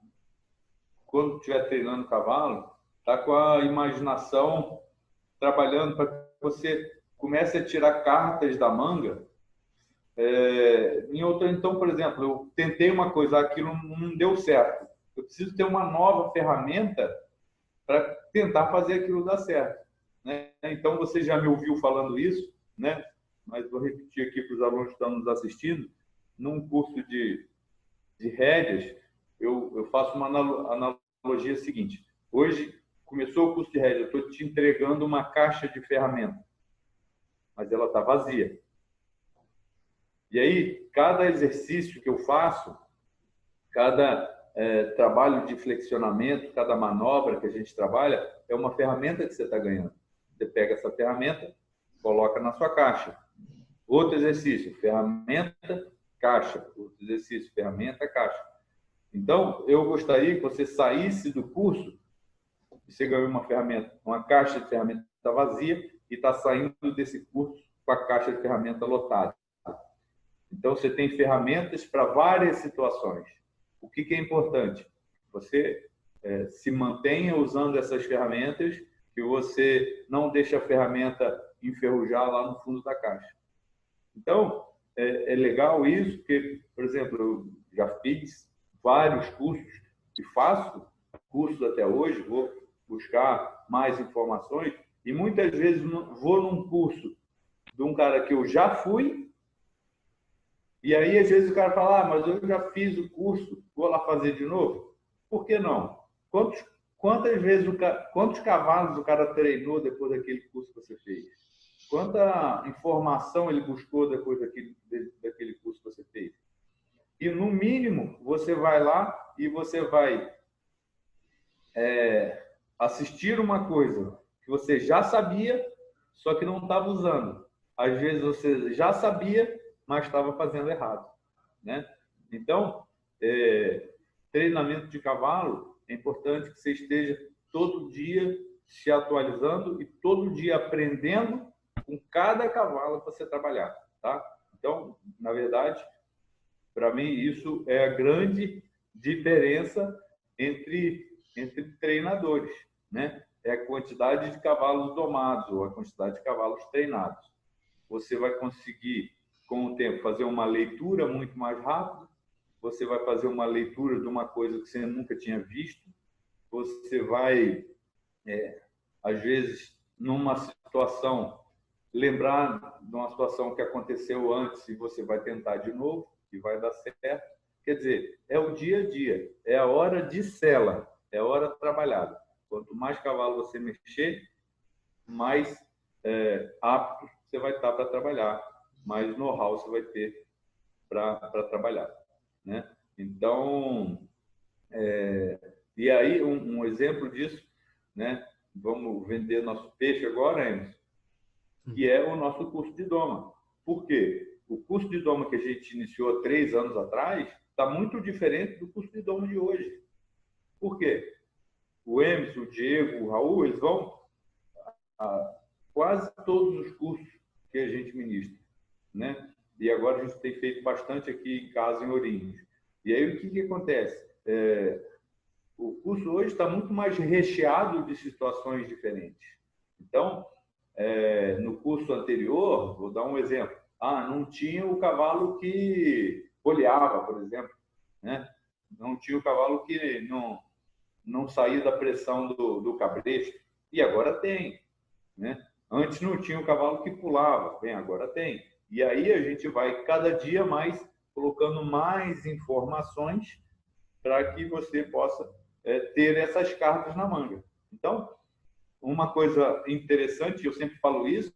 quando estiver treinando cavalo, tá com a imaginação trabalhando para que você comece a tirar cartas da manga. Então, por exemplo, eu tentei uma coisa, aquilo não deu certo. Eu preciso ter uma nova ferramenta para tentar fazer aquilo dar certo, né? Então, você já me ouviu falando isso, né? Mas vou repetir aqui para os alunos que estão nos assistindo. Num curso de rédeas, eu faço uma analogia seguinte. Hoje, começou o curso de rédeas, eu estou te entregando uma caixa de ferramenta, mas ela está vazia. E aí, cada exercício que eu faço, cada trabalho de flexionamento, cada manobra que a gente trabalha, é uma ferramenta que você está ganhando. Você pega essa ferramenta, coloca na sua caixa. Outro exercício, ferramenta, caixa. Outro exercício, ferramenta, caixa. Então, eu gostaria que você saísse do curso e você ganhou uma ferramenta, uma caixa de ferramenta vazia e está saindo desse curso com a caixa de ferramenta lotada. Então, você tem ferramentas para várias situações. O que é importante? Você se mantenha usando essas ferramentas, que você não deixe a ferramenta enferrujar lá no fundo da caixa. Então, é legal isso, porque, por exemplo, eu já fiz vários cursos e faço cursos até hoje, vou buscar mais informações e muitas vezes vou num curso de um cara que eu já fui e aí às vezes o cara fala, mas eu já fiz o curso, vou lá fazer de novo? Por que não? Quantas vezes quantos cavalos o cara treinou depois daquele curso que você fez? Quanta informação ele buscou depois daquele curso que você fez? E, no mínimo, você vai lá e você vai assistir uma coisa que você já sabia, só que não estava usando. Às vezes você já sabia, mas estava fazendo errado, né? Então, treinamento de cavalo, é importante que você esteja todo dia se atualizando e todo dia aprendendo com cada cavalo que você trabalhar, tá? Então, na verdade, para mim, isso é a grande diferença entre treinadores, né? É a quantidade de cavalos domados ou a quantidade de cavalos treinados. Você vai conseguir, com o tempo, fazer uma leitura muito mais rápida, você vai fazer uma leitura de uma coisa que você nunca tinha visto, você vai, às vezes, numa situação, lembrar de uma situação que aconteceu antes e você vai tentar de novo e vai dar certo. Quer dizer, é o dia a dia, é a hora de sela, é a hora trabalhada. Quanto mais cavalo você mexer, mais apto você vai estar para trabalhar, mais know-how você vai ter para trabalhar, né? Então, e aí um exemplo disso, né? Vamos vender nosso peixe agora, Emerson, que é o nosso curso de doma. Por quê? O curso de doma que a gente iniciou há 3 anos atrás está muito diferente do curso de doma de hoje. Por quê? O Emerson, o Diego, o Raul, eles vão a quase todos os cursos que a gente ministra, né? E agora a gente tem feito bastante aqui em casa, em Ourinhos. E aí o que acontece? O curso hoje está muito mais recheado de situações diferentes. Então, no curso anterior, vou dar um exemplo. Não tinha o cavalo que folheava, por exemplo, né? Não tinha o cavalo que não saía da pressão do cabresto. E agora tem, né? Antes não tinha o cavalo que pulava, bem, agora tem. E aí a gente vai cada dia mais colocando mais informações para que você possa ter essas cartas na manga. Então, uma coisa interessante, eu sempre falo isso,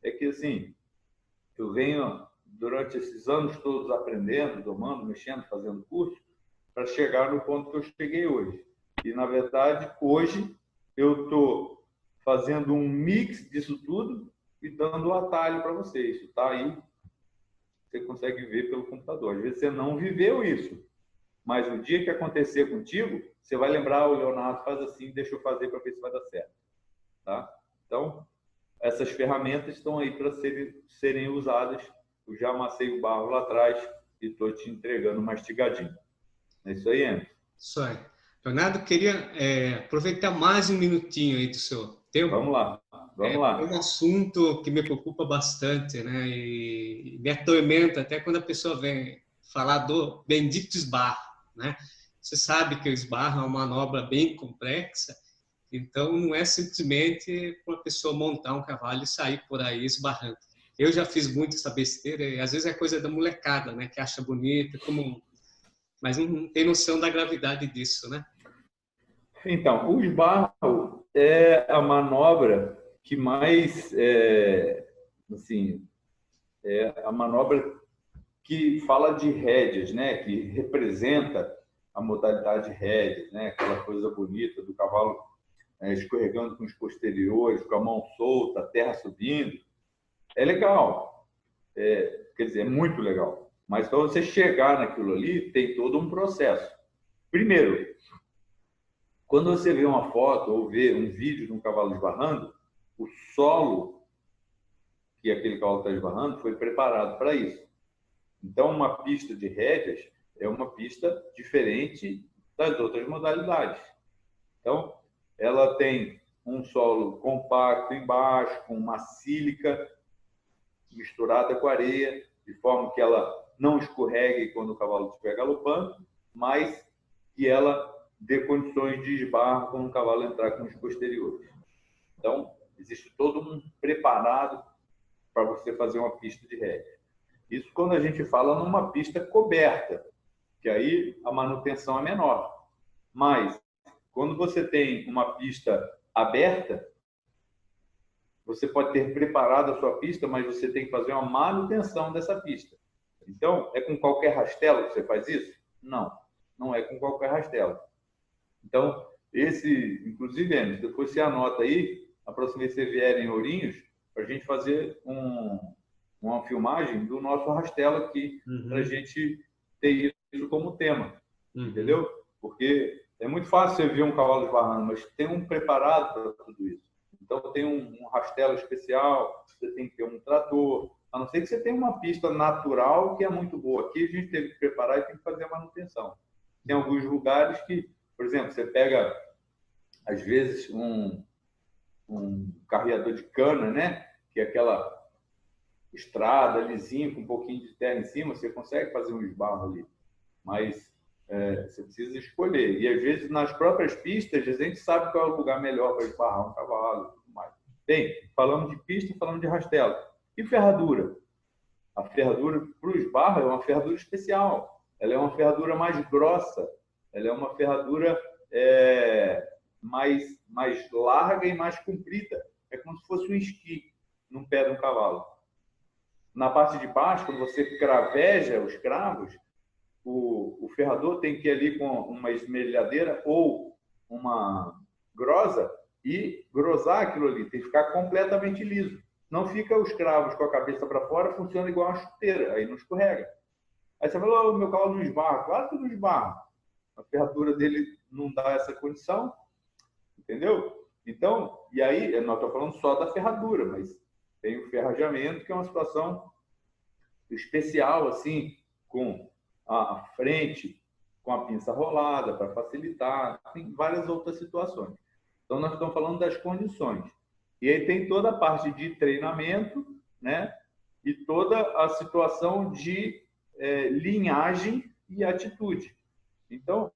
é que assim, eu venho durante esses anos todos aprendendo, domando, mexendo, fazendo curso, para chegar no ponto que eu cheguei hoje. E, na verdade, hoje eu estou fazendo um mix disso tudo e dando o atalho para vocês. Está aí, você consegue ver pelo computador. Às vezes você não viveu isso, mas o dia que acontecer contigo, você vai lembrar, o Leonardo faz assim, deixa eu fazer para ver se vai dar certo. Tá? Então, essas ferramentas estão aí para serem usadas. Eu já amassei o barro lá atrás e estou te entregando mastigadinho. É isso aí, Emerson. Isso aí. Leonardo, queria aproveitar mais um minutinho aí do seu tempo. Vamos lá, vamos lá. É um assunto que me preocupa bastante, né? E me atormenta até quando a pessoa vem falar do bendito esbarro, né? Você sabe que o esbarro é uma manobra bem complexa, então não é simplesmente uma pessoa montar um cavalo e sair por aí esbarrando. Eu já fiz muito essa besteira e às vezes é coisa da molecada, né? Que acha bonita, mas não tem noção da gravidade disso, né? Então, o esbarro é a manobra que mais, assim, é a manobra que fala de rédeas, né? Que representa a modalidade rédeas, né? Aquela coisa bonita do cavalo escorregando com os posteriores, com a mão solta, a terra subindo. É legal, quer dizer, é muito legal. Mas para você chegar naquilo ali, tem todo um processo. Primeiro, quando você vê uma foto ou vê um vídeo de um cavalo esbarrando, o solo que aquele cavalo está esbarrando foi preparado para isso. Então, uma pista de rédeas é uma pista diferente das outras modalidades. Então, ela tem um solo compacto embaixo, com uma sílica misturada com areia, de forma que ela não escorregue quando o cavalo estiver galopando, mas que ela dê condições de esbarro quando o cavalo entrar com os posteriores. Então, existe todo um preparado para você fazer uma pista de rédea. Isso quando a gente fala numa pista coberta, que aí a manutenção é menor. Mas, quando você tem uma pista aberta, você pode ter preparado a sua pista, mas você tem que fazer uma manutenção dessa pista. Então, é com qualquer rastelo que você faz isso? Não, não é com qualquer rastelo. Então, inclusive, Enes, depois você anota aí, a próxima vez que você vier em Ourinhos, para a gente fazer uma filmagem do nosso rastelo aqui, para a gente ter isso como tema, entendeu? Porque é muito fácil você ver um cavalo esbarrando, mas tem um preparado para tudo isso. Então, tem um rastelo especial, você tem que ter um trator, a não ser que você tenha uma pista natural que é muito boa. Aqui a gente teve que preparar e tem que fazer a manutenção. Tem alguns lugares que, por exemplo, você pega, às vezes, um carreador de cana, né? Que é aquela estrada lisinha com um pouquinho de terra em cima, você consegue fazer um esbarro ali. Mas você precisa escolher. E, às vezes, nas próprias pistas, a gente sabe qual é o lugar melhor para esbarrar um cavalo e tudo mais. Bem, falamos de pista, falamos de rastelo. E ferradura? A ferradura para o esbarro é uma ferradura especial. Ela é uma ferradura mais grossa. Ela é uma ferradura mais larga e mais comprida. É como se fosse um esqui num pé de um cavalo. Na parte de baixo, quando você craveja os cravos, o ferrador tem que ir ali com uma esmerilhadeira ou uma grosa e grosar aquilo ali. Tem que ficar completamente liso. Não fica os cravos com a cabeça para fora, funciona igual uma chuteira, aí não escorrega. Aí você fala, meu cavalo não esbarra. Claro que não esbarra. A ferradura dele não dá essa condição, entendeu? Então, e aí, nós estamos falando só da ferradura, mas tem o ferrajamento, que é uma situação especial, assim, com a frente com a pinça rolada para facilitar, tem várias outras situações. Então, nós estamos falando das condições. E aí tem toda a parte de treinamento, né? E toda a situação de linhagem e atitude. Então,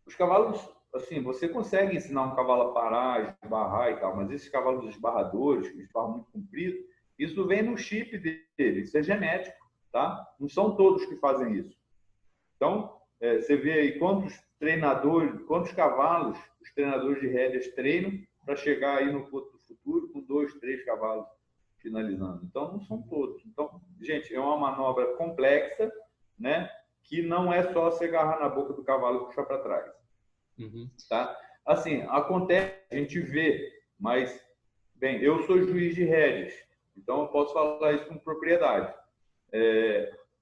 os cavalos, assim, você consegue ensinar um cavalo a parar, esbarrar e tal, mas esses cavalos esbarradores, que esbarram muito comprido, isso vem no chip dele, isso é genético, tá? Não são todos que fazem isso. Então, você vê aí quantos cavalos os treinadores de rédeas treinam para chegar aí no futuro com 2, 3 cavalos finalizando. Então, não são todos. Então, gente, é uma manobra complexa, né? Que não é só você agarrar na boca do cavalo e puxar para trás. Uhum. Tá? Assim, acontece, a gente vê, mas, bem, eu sou juiz de rédeas, então eu posso falar isso com propriedade.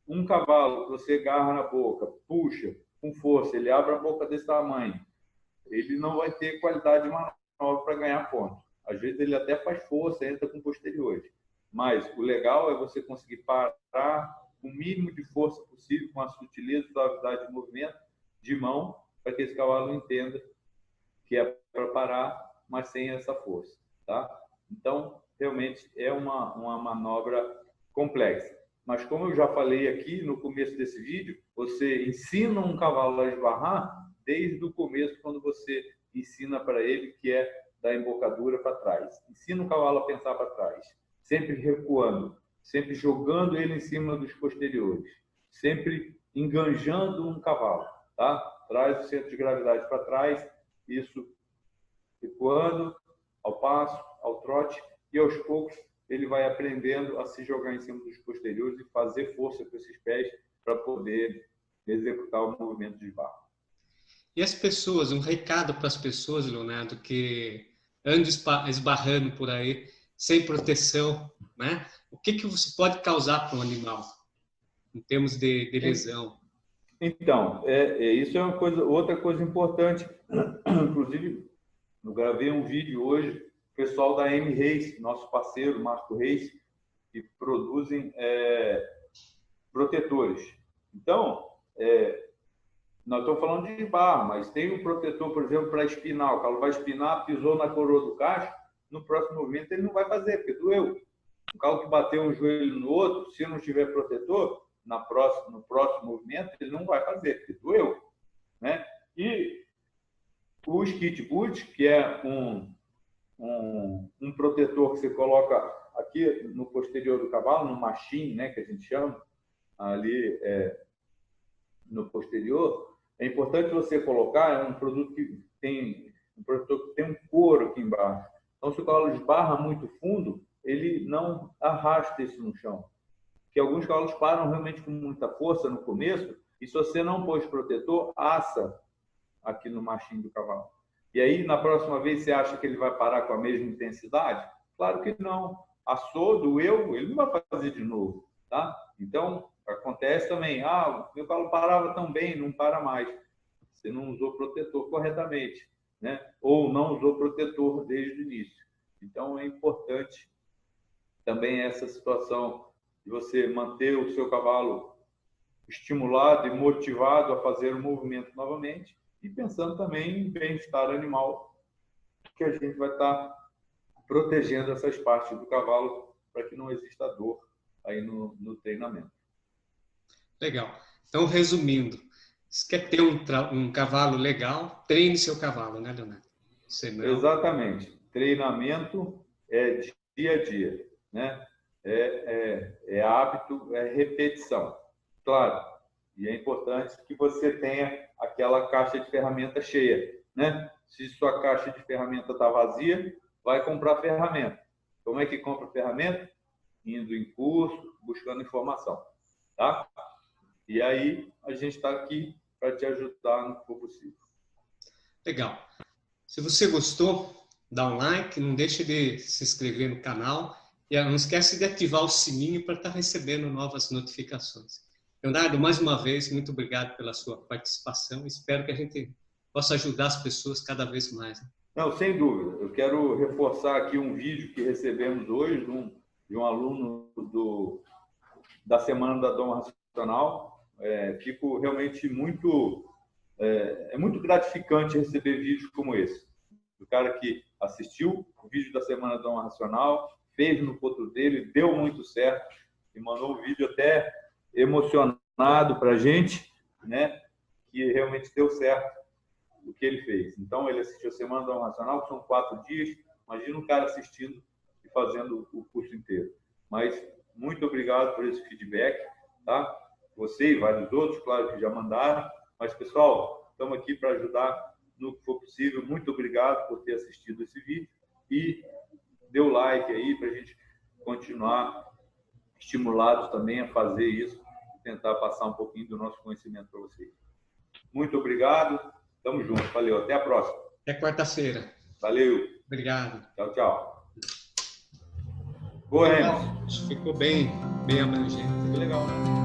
Um cavalo que você agarra na boca, puxa com força, ele abre a boca desse tamanho, ele não vai ter qualidade de manobra para ganhar ponto. Às vezes ele até faz força, entra com posteriores. Mas o legal é você conseguir parar com o mínimo de força possível, com a sutileza e suavidade de movimento de mão, para que esse cavalo entenda que é para parar, mas sem essa força. Tá? Então, realmente é uma manobra complexa. Mas como eu já falei aqui no começo desse vídeo, você ensina um cavalo a esbarrar desde o começo, quando você ensina para ele que é da embocadura para trás. Ensina o cavalo a pensar para trás, sempre recuando, sempre jogando ele em cima dos posteriores, sempre enganjando um cavalo, tá? Traz o centro de gravidade para trás, isso recuando ao passo, ao trote, e aos poucos ele vai aprendendo a se jogar em cima dos posteriores e fazer força com esses pés para poder executar o movimento de esbarro. E as pessoas, um recado para as pessoas, Leonardo, que andam esbarrando por aí, sem proteção, né? O que você pode causar para um animal, em termos de lesão? Então, isso é outra coisa importante. Inclusive, eu gravei um vídeo hoje, o pessoal da M Race, nosso parceiro, Marco Reis, que produzem protetores. Então, nós estamos falando de barra, mas tem um protetor, por exemplo, para espinar. O cavalo vai espinar, pisou na coroa do cacho, no próximo movimento ele não vai fazer, porque doeu. O cavalo que bateu um joelho no outro, se não tiver protetor, no próximo movimento ele não vai fazer, porque doeu. Né? E o skit boot, que é um protetor que você coloca aqui no posterior do cavalo, no machine, né, que a gente chama, ali no posterior, é importante você colocar um produto que tem um protetor que tem um couro aqui embaixo. Então, se o cavalo esbarra muito fundo, ele não arrasta isso no chão. Porque alguns cavalos param realmente com muita força no começo, e se você não pôs protetor, assa aqui no machinho do cavalo. E aí, na próxima vez, você acha que ele vai parar com a mesma intensidade? Claro que não. Assou, doeu, ele não vai fazer de novo. Tá? Então, acontece também, meu cavalo parava tão bem, não para mais. Você não usou protetor corretamente, né? Ou não usou protetor desde o início. Então, é importante também essa situação de você manter o seu cavalo estimulado e motivado a fazer o movimento novamente e pensando também em bem-estar animal, que a gente vai estar protegendo essas partes do cavalo para que não exista dor aí no treinamento. Legal. Então, resumindo, se quer ter um cavalo legal, treine seu cavalo, né, Leonardo? Senão... Exatamente. Treinamento é dia a dia, né? É hábito, é repetição. Claro, e é importante que você tenha aquela caixa de ferramenta cheia, né? Se sua caixa de ferramenta está vazia, vai comprar ferramenta. Como é que compra ferramenta? Indo em curso, buscando informação, tá? E aí, a gente está aqui para te ajudar no que for possível. Legal. Se você gostou, dá um like, não deixe de se inscrever no canal e não esquece de ativar o sininho para estar recebendo novas notificações. Leonardo, mais uma vez, muito obrigado pela sua participação. Espero que a gente possa ajudar as pessoas cada vez mais. Não, sem dúvida. Eu quero reforçar aqui um vídeo que recebemos hoje de um aluno da Semana da Doma Racional, fico realmente muito... É muito gratificante receber vídeos como esse. Do cara que assistiu o vídeo da Semana da Honra Racional, fez no potro dele, deu muito certo, e mandou um vídeo até emocionado para a gente, né? Que realmente deu certo o que ele fez. Então, ele assistiu a Semana da Honra Racional, que são 4 dias. Imagina um cara assistindo e fazendo o curso inteiro. Mas, muito obrigado por esse feedback, tá? Você e vários outros, claro que já mandaram. Mas, pessoal, estamos aqui para ajudar no que for possível. Muito obrigado por ter assistido esse vídeo e dê o like aí para a gente continuar estimulados também a fazer isso e tentar passar um pouquinho do nosso conhecimento para vocês. Muito obrigado. Tamo junto. Valeu. Até a próxima. Até quarta-feira. Valeu. Obrigado. Tchau, tchau. Boa, Ficou bem abrangente. Que legal, né?